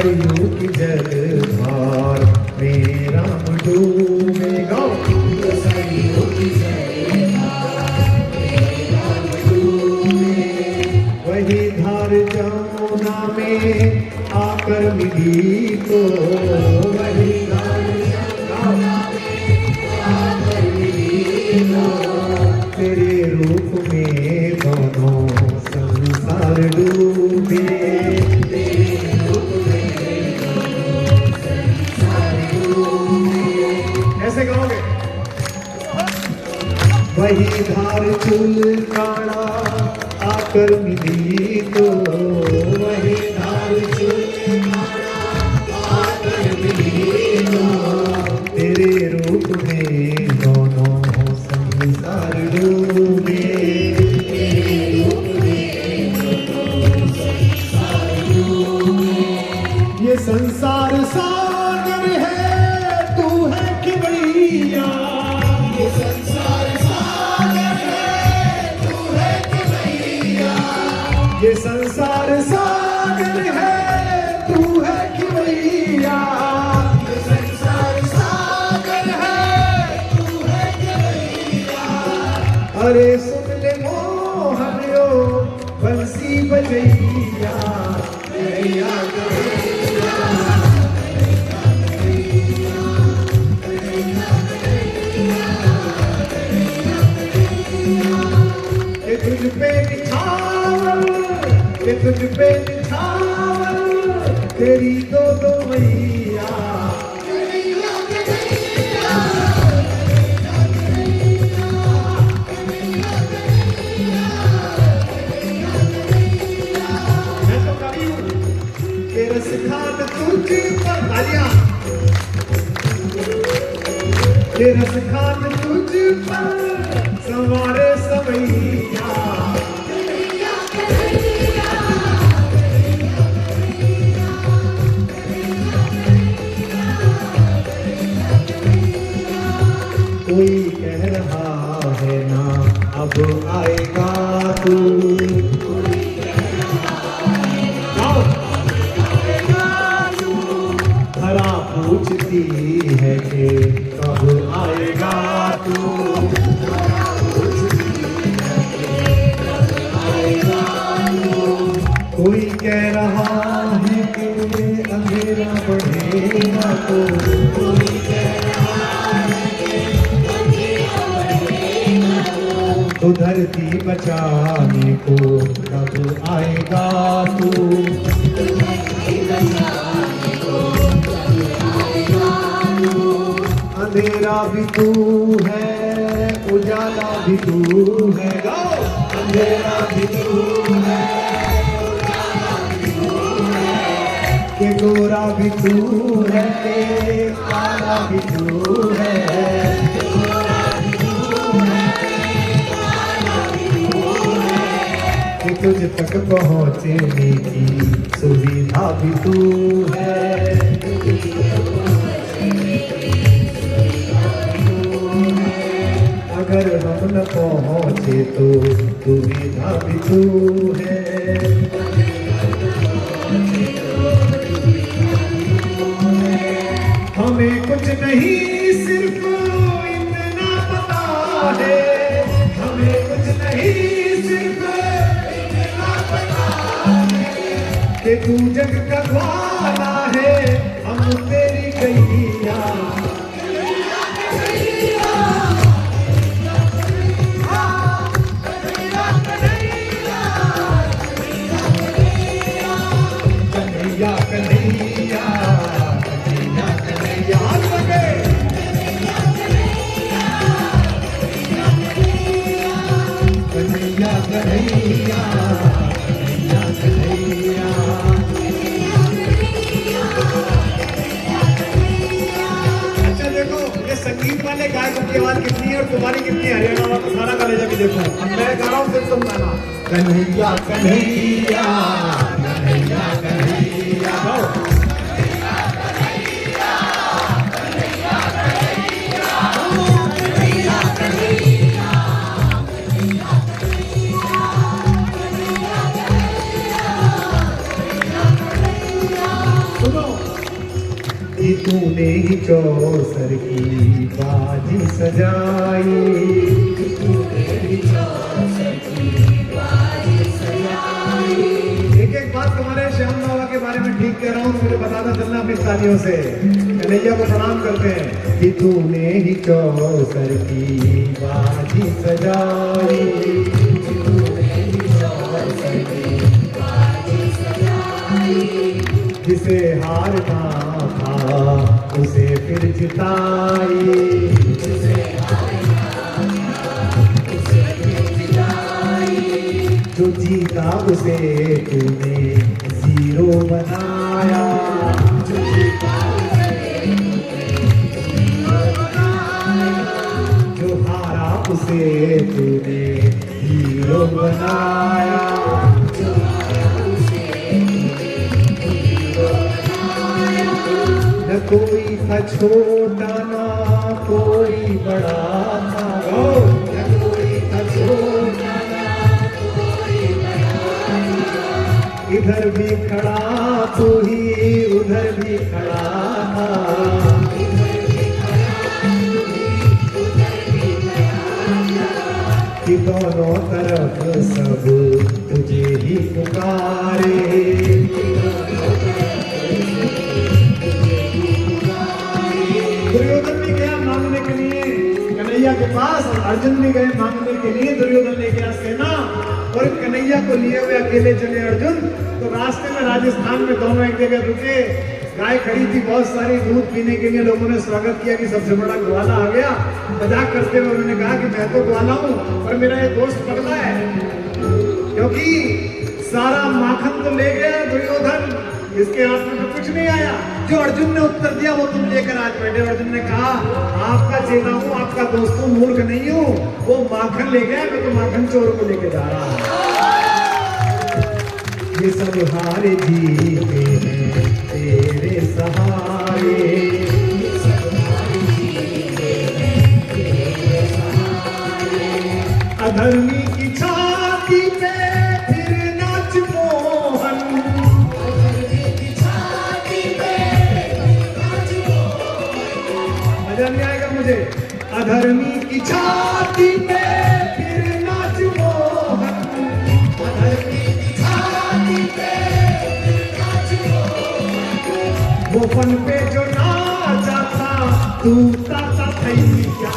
सरयू की जलधार में राम डूबे। गाओ। सरयू की जलधार में राम डूबे, वही धार जमुना में आकर मिली तो, वही धार जमुना में आकर मिली तो, तेरे रूप में दोनों संसार डूबे। ऐसे गाओगे। वही धार चूल काड़ा आकर मिली तो, वही धार चूल काड़ा आकर मिली तो, तेरे रूप में दोनों संसार डूबे। तेरे रूप में दोनों संसार डूबे। ये संसार सागर है, तू है खिवैया। ये संसार सागर है, तू है खिवैया। ये संसार सागर है, तू है खिवैया। ये संसार सागर है, तू है खिवैया। अरे सुन ले मोहनियो बंसी बजैया, गैया तुझ पे निछावर, ये तुझ पे निछावर, तेरी दो दो मैया। मैं तो कवि हूँ, ये रस खान तुझ पर तालियां, ये रस खान तुझ पर सवारे सवैया। कोई कह रहा है ना अब आएगा तू, धरा पूछती है कि कब आएगा तू। कोई कह रहा है कि अंधेरा बढ़ेगा तो, कोई कह रहा है कि अंधेरा बढ़ेगा तो, धरती बचाने को कब आएगा तू। अंधेरा भी तू है, उजाला भी तू है। गाओ। अंधेरा भी तू है, के गोरा भी तू है, के काला भी तू है। कि तुझ तक पहुँचने की सुविधा भी तू है। अगर हम न पहुँचे तो दुविधा भी तू है। हमें कुछ नहीं सिर्फ इतना पता है, हमें कुछ नहीं सिर्फ इतना पता है कि तू जग का ग्वाला है, हम तेरी गैया। कन्हैया कन्हैया अच्छा देखो, ये संगीत वाले गायकों की आवाज कितनी है और तुम्हारी कितनी है, हरियाणा वाला तो सारा कॉलेज भी देखो। अब मैं गा रहा हूँ फिर तुम गाना। कन्हैया कन्हैया कन्हैया कन्हैया। सुनो कि तूने ही चौसर की बाजी सजाई, एक एक बात तुम्हारे श्याम बाबा के बारे में ठीक कह रहा हूँ, मुझे बताता चलना अपनी तालियों से। कन्हैया को प्रणाम करते हैं कि तूने ही चौसर की बाजी सजाई, जिसे हारना था उसे फिर जिताई, जो जीता उसे तूने जीरो बनाया, जो हारा उसे तूने हीरो बनाया। न कोई था छोटा ना कोई बड़ा था, न कोई था छोटा इधर भी खड़ा तू ही उधर भी खड़ा था, कि दोनों तरफ सब तुझे ही पुकारे, दुर्योधन भी गया मांगने के लिए कन्हैया के पास, अर्जुन भी गए मांगने के लिए, दुर्योधन ले गया सेना और कन्हैया को लिए हुए अकेले चले अर्जुन। तो रास्ते में राजस्थान में दोनों एक जगह रुके, गाय खड़ी थी बहुत सारी, दूध पीने के लिए लोगों ने स्वागत किया कि सबसे बड़ा ग्वाला आ गया। मजाक करते हुए उन्होंने कहा कि मैं तो ग्वाला हूँ पर मेरा ये दोस्त पगला है, क्योंकि सारा माखन तो ले गया दुर्योधन, इसके हाथ में कुछ नहीं आया। जो अर्जुन ने उत्तर दिया वो तुम लेकर आज बैठे। अर्जुन ने कहा आपका चेला हूँ, आपका दोस्त हूँ, मूर्ख नहीं हूँ। वो माखन ले गया, मैं तो माखन चोर को लेके जा रहा हूँ। ये सब हारे जीते हैं तेरे सहारे, अधर्मी की छाती पे फिर नाच मोहन, मजा नहीं आएगा मुझे। अधर्मी की छाती पे फिर नाच मोहन, अधर्मी की छाती पे फिर नाच मोहन, वो फन पे जो नाचा था तू ताता थैया,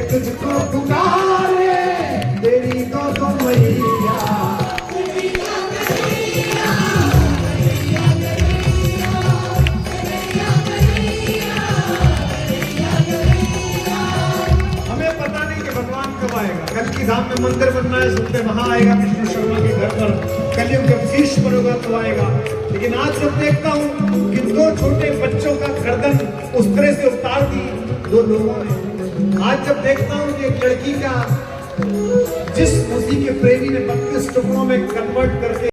तुझको पुकारे तेरी दो मैया, हमें पता नहीं कि भगवान कब आएगा। कल की धाम में मंदिर बनना है, सुनते वहां आएगा विष्णु शर्मा के घर पर, कलयुग जब शीश पर होगा तो आएगा। लेकिन आज जब देखता हूँ कि दो छोटे बच्चों का गर्दन उस तरह से उतार दी दो लोगों ने, आज जब देखता हूँ कि एक लड़की का जिस उसी के प्रेमी ने 32 टुकड़ों में कन्वर्ट करके